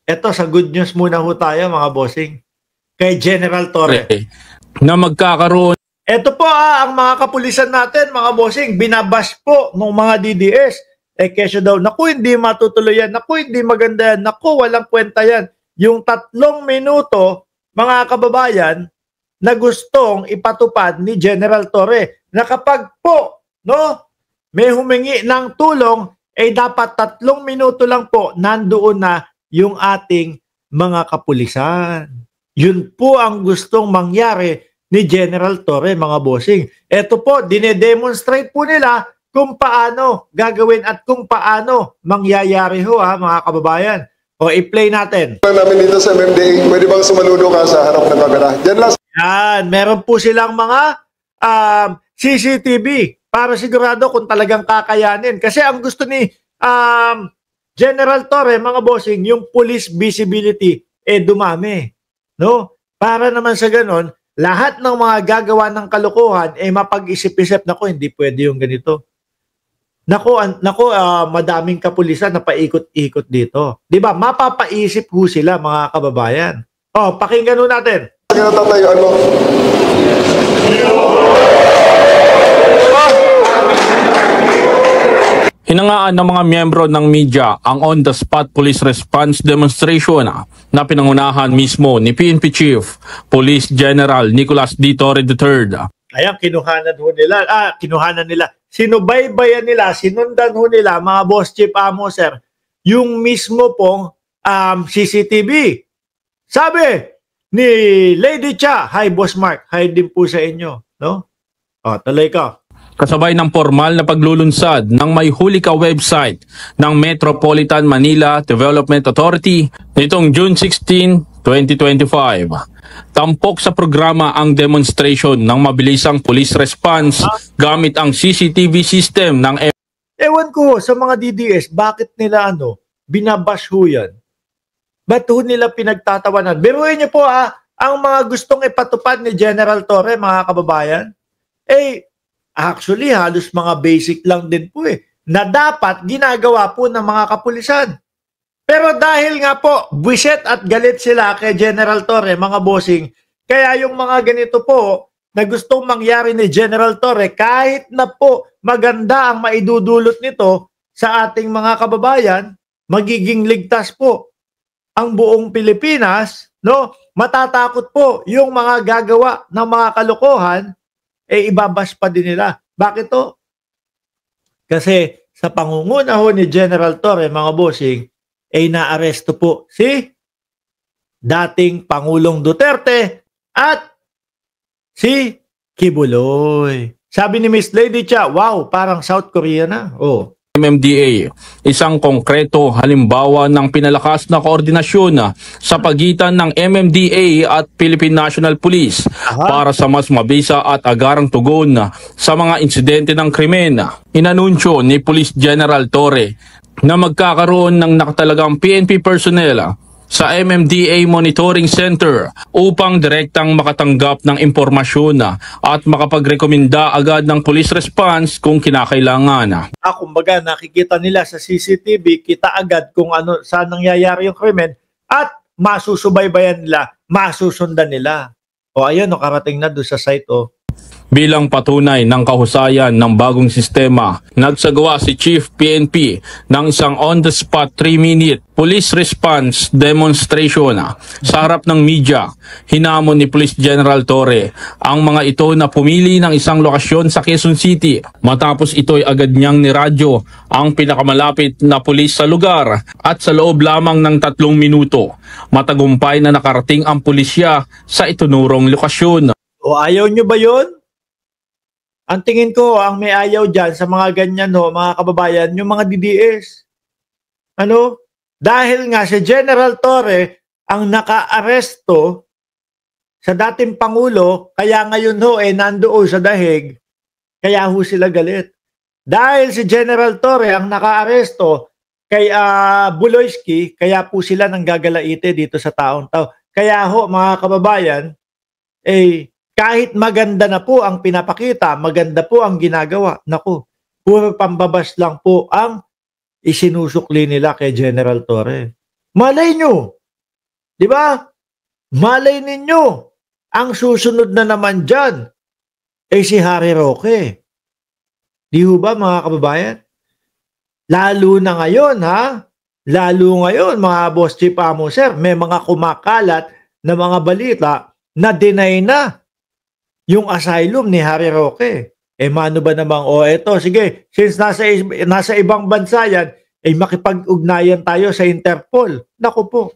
Eto sa good news muna ho tayo mga bossing. Kay General Torre. Na magkakaroon. Eto po ang mga kapulisan natin mga bossing, binabash po ng mga DDS. Kesyo daw, naku hindi matutuloy yan, naku hindi maganda yan, naku walang kwenta yan. Yung 3 minuto, mga kababayan, na gustong ipatupad ni General Torre na kapag po may humingi ng tulong, dapat 3 minuto lang po nandoon na yung ating mga kapulisan. Yun po ang gustong mangyari ni General Torre, mga bossing. Ito po, dinedemonstrate po nila kung paano gagawin at kung paano mangyayari ho mga kababayan. O i-play natin. Namin dito sa MMDA, pwede bang sumaludo ka sa harap ng kamera? Diyan lang. Yan, meron po silang mga CCTV para sigurado kung talagang kakayanin. Kasi ang gusto ni General Torre, mga bossing, yung police visibility dumami. No? Para naman sa ganon, lahat ng mga gagawa ng kalokohan mapag-isip-isip, nako hindi pwede yung ganito. Nako, madaming kapulisan na paikot-ikot dito. 'Di ba? Mapapaisip ho sila, mga kababayan. Pakinggan ho natin. Tatayuan mo. Hinangaan ng mga miyembro ng media ang on-the-spot police response demonstration na pinangunahan mismo ni PNP Chief Police General Nicolas D. Torre III. Ayan, kinuhanan nila. Sinubaybayan nila, sinundan ho nila, mga boss chief sir, yung mismo pong CCTV. Sabi ni Lady Cha, hi Boss Mark, hi din po sa inyo. No? Tuloy ka. Kasabay ng formal na paglulunsad ng May Huli Ka website ng Metropolitan Manila Development Authority nitong June 16, 2025. Tampok sa programa ang demonstration ng mabilisang police response gamit ang CCTV system ng Ewan ko sa mga DDS, bakit nila binabash ho yan? Ba't ho nila pinagtatawanan? Biruin niyo po ang mga gustong ipatupad ni General Torre, mga kababayan. Actually, halos mga basic lang din po na dapat ginagawa po ng mga kapulisan. Pero dahil nga po, buwiset at galit sila kay General Torre, mga bossing, kaya yung mga ganito po na gustong mangyari ni General Torre, kahit na po maganda ang maidudulot nito sa ating mga kababayan, magiging ligtas po ang buong Pilipinas, matatakot po yung mga gagawa ng mga kalokohan, ibabas pa din nila. Bakit to? Kasi sa pangunguna ho ni General Torre, mga bossing, naaresto po si dating Pangulong Duterte at si Kibuloy. Sabi ni Miss Lady Cha, wow, parang South Korea na. MMDA, isang konkreto halimbawa ng pinalakas na koordinasyon sa pagitan ng MMDA at Philippine National Police para sa mas mabisa at agarang tugon sa mga insidente ng krimen. Inanunsyo ni Police General Torre na magkakaroon ng nakatalagang PNP personnel sa MMDA Monitoring Center upang direktang makatanggap ng impormasyon at makapagrekomenda agad ng police response kung kinakailangan. Kumbaga nakikita nila sa CCTV, kita agad kung saan nangyayari yung krimen at masusubaybayan nila, masusundan nila. Ayun, karating na doon sa site. Bilang patunay ng kahusayan ng bagong sistema, nagsagawa si Chief PNP ng isang on-the-spot 3-minute police response demonstration sa harap ng media. Hinamon ni Police General Torre ang mga ito na pumili ng isang lokasyon sa Quezon City. Matapos ito'y agad niyang niradyo ang pinakamalapit na pulis sa lugar at sa loob lamang ng 3 minuto, matagumpay na nakarating ang pulisya sa itunurong lokasyon. Ayaw nyo ba yun? Ang tingin ko, ang may ayaw dyan sa mga ganyan, mga kababayan, yung mga DDS. Dahil nga si General Torre ang naka-aresto sa dating Pangulo, kaya ngayon nandoon sa dahig, kaya sila galit. Dahil si General Torre ang naka-aresto kay Buloyski, kaya po sila nanggagalaite dito sa taong tao. Kaya mga kababayan, kahit maganda na po ang pinapakita, maganda po ang ginagawa, puro pambabas lang po ang isinusukli nila kay General Torre. Malay nyo, di ba? Malay ninyo, ang susunod na naman dyan, si Harry Roque. Di ho ba mga kababayan? Lalo na ngayon ha? Lalo ngayon mga Boss Chief Amo Sir, may mga kumakalat na mga balita na deny na yung asylum ni Harry Roque. Mano ba namang, eto, sige, since nasa ibang bansa yan, makipag-ugnayan tayo sa Interpol. Naku po.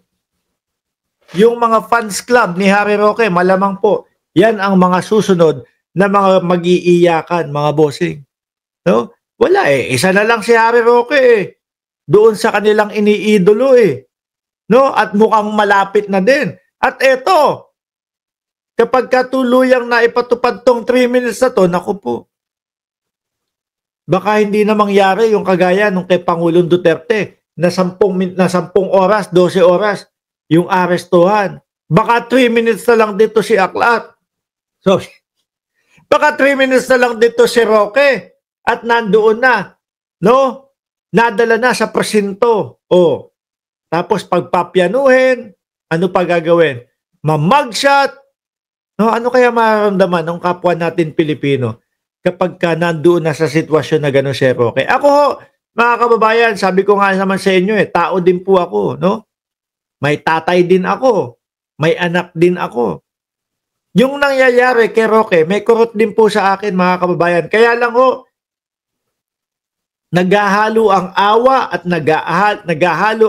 Yung mga fans club ni Harry Roque, malamang po, yan ang mga susunod na mga mag-iiyakan, mga bossing. No? Wala isa na lang si Harry Roque doon sa kanilang iniidolo No? At mukhang malapit na din. At eto, kapag katuluyang naipatupad tong 3 minutes na to, naku po, baka hindi na mangyari yung kagaya nung kay Pangulong Duterte na 10 oras, 12 oras yung arestuhan. Baka 3 minutes na lang dito si Aklat. So, baka 3 minutes na lang dito si Roque at nandoon na, no? Nadala na sa presinto. Tapos pagpapyanuhin, ano pa gagawin? Mamagshot. No, ano kaya mararamdaman ng kapwa natin Pilipino kapag ka nandoon na sa sitwasyon na gano'n si Roque? Ako, mga kababayan, sabi ko nga naman sa inyo tao din po ako, no? May tatay din ako. May anak din ako. Yung nangyayari kay Roque, may kurot din po sa akin, mga kababayan. Kaya lang naghahalo ang awa at naghahalo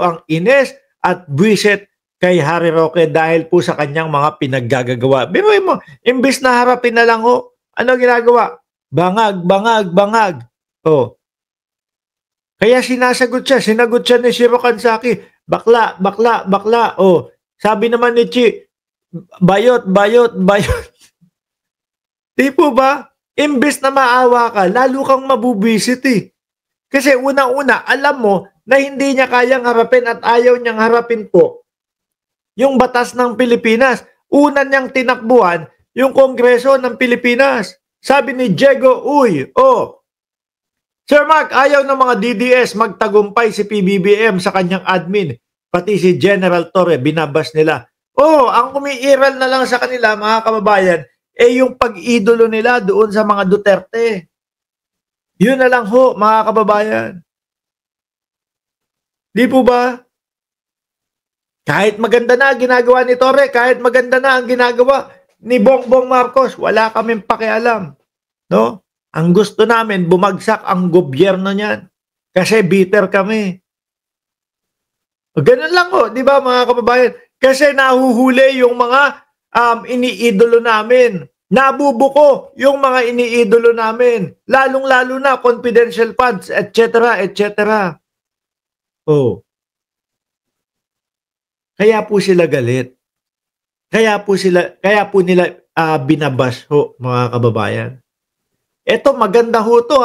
ang ines at buwiset kay Harry Roque dahil po sa kanyang mga pinaggagawa. Biruin mo, imbis na harapin na lang ano ginagawa? Bangag. Kaya sinagot siya ni Shiro Kansaki, bakla. Sabi naman ni Chi, bayot. Di po ba? Imbes na maawa ka, lalo kang mabubisit Kasi unang-una, alam mo na hindi niya kayang harapin at ayaw niyang harapin po yung batas ng Pilipinas. Una niyang tinakbuhan yung Kongreso ng Pilipinas. Sabi ni Diego, Sir Mark, ayaw ng mga DDS magtagumpay si PBBM sa kanyang admin. Pati si General Torre, binabas nila. Ang umiiral na lang sa kanila, mga kababayan, yung pag-idolo nila doon sa mga Duterte. Yun na lang mga kababayan. Di po ba? Kahit maganda na ang ginagawa ni Torre, kahit maganda na ang ginagawa ni Bongbong Marcos, wala kaming pakialam. No? Ang gusto namin, bumagsak ang gobyerno niyan. Kasi bitter kami. Ganun lang di ba mga kababayan? Kasi nahuhuli yung mga iniidolo namin. Nabubuko yung mga iniidolo namin. Lalong-lalo na confidential funds, etc. Kaya po sila galit. Kaya po nila binabas mga kababayan. Ito maganda to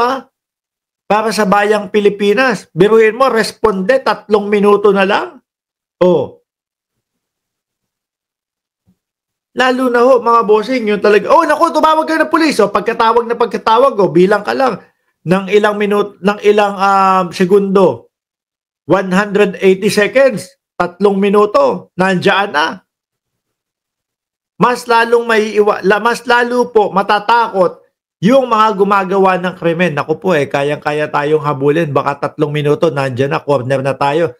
para sa bayang Pilipinas. Biruin mo, responde 3 minuto na lang. Lalo na mga bossing, yung talaga, naku, tumawag ka ng pulis. Pagkatawag, bilang ka lang ng ilang segundo. 180 seconds, 3 minuto, nandiyan na. Mas lalo po matatakot yung mga gumagawa ng krimen. Naku po kayang-kaya tayong habulin. Baka 3 minuto, nandiyan na, corner na tayo.